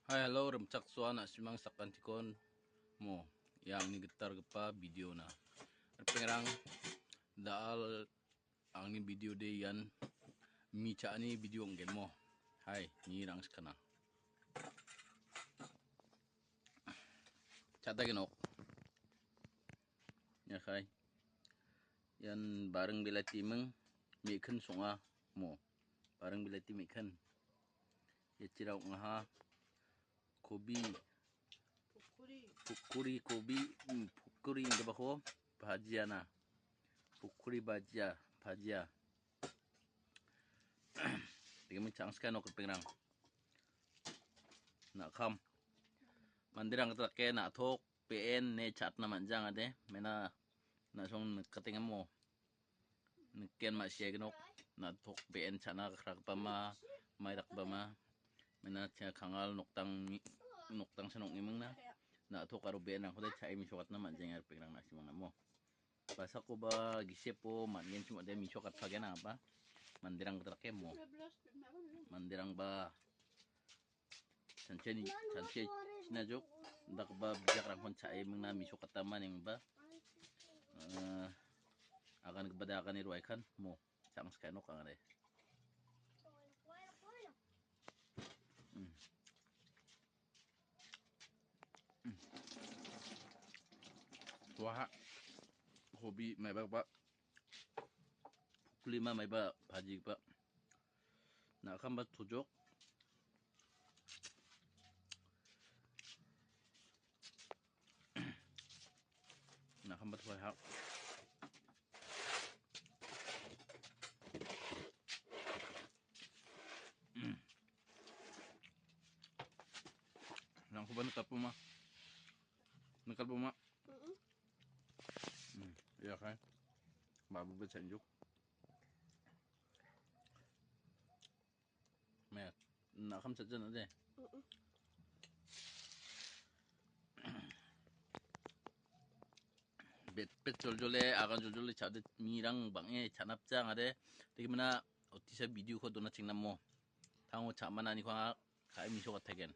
Hai, hello, remcak suan simang sakantikon mo yang ni getar gepa video na. Pengerang daal ang ni video de yan mica ni video ngen mo. Hai, ni rang skana. Cata genok. Ya kai. Yan bareng bila timeng miken songa mo. Bareng bila timiken. Ya cirau ngaha kobi pukuri kobi pukuri nga bako bhajia na pukuri bhajia tinggal mencang sekarang ke pengrang nak kam mandirang ke nak thok PN ne chat na manjang ade mena na song katingan mo ken ma siagnok na thok PN chana krak pama mai rak pama mena cha kangal noktang senok nimeng na thok karo PN ang kode chai mi sokat na manjang ar pengrang na simang na mo basa ko ba gisip po mangen cuma de mi sokat pagena apa mandirang ke mo mandirang ba sanche sinajok dak ba bijak rang kon chai meng na mi sokat taman yang ba akan kepada akan irwaikan mo chang skanok ang ade wah hobi mai ba kulima mai ba bhaji ba nak kam ba tujok nak kam ba tuai hak nang ko ba nakal po ma ya kan babu ba sanjuk me nak kam sa jan ade bet jole agan jole chade mirang bange chanapjang ade digimana otisa video ko dona chingna mo tango chamana ni kwa kai mi so tagen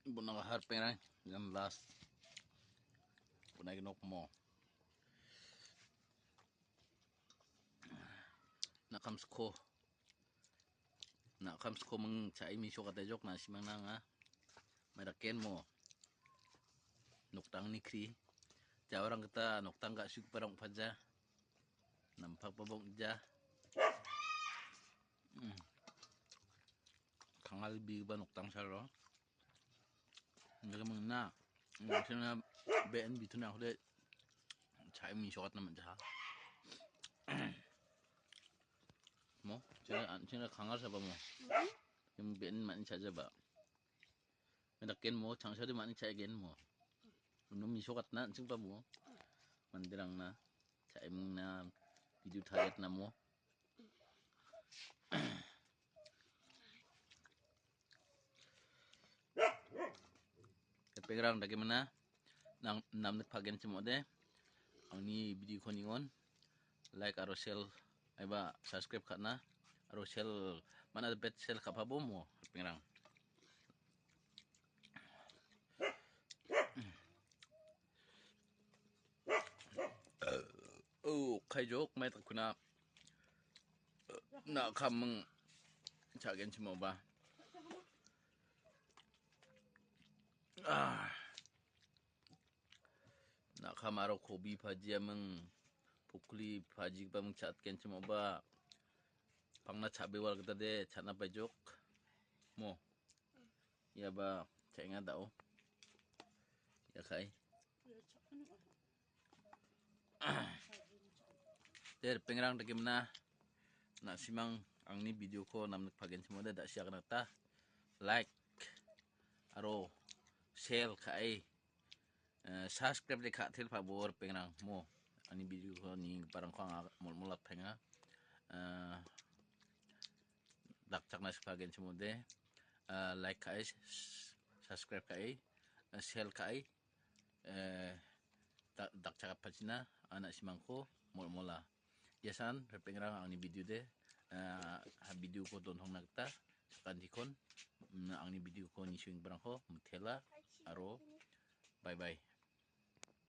bunang har pengrang ngam last bunai nok mo nakam sko meng chai mi so kata jok na simang na nga meraken mo noktang ni kri orang kita noktang gak suk parang paja nampak babong ja kangal bi ba noktang saro ngaga mengna maksudnya BN bitu na udah chai mi so kata manja mo cina kangal sa ba mo yung BN man saja ba meraken mo changsa di man chai gen mo unum mi so kata na sing pa mo mandirang na chai meng na video target na mo pengrang bagaimana nang namnek pagen cemode ang ni video ko ningon like aro share aiba subscribe kana aro share mana bet share kapabo mo pengrang oh kai jok mai tak kuna na kameng cagen cemo ba nak kamaro kobi bhaji ameng pukuli bhaji ba meng chat ken cemo ba pangna chabe wal kita de chana bajok mo ya ba cenga dao ya kai der pengrang bagaimana nak simang ang ni video ko namnek pagen cemo da siya kanata like aro share kai subscribe de khatil favor pengrang mo ani video ko ni parang ko mulat penga dakchak na sebagian semude like kai subscribe kai share kai dakchak apa cina anak simangko mula yasan pengrang ang ni video de video ko don hong nagta sakan dikon na angni video ko ni swing barang ko mutela aro bye bye.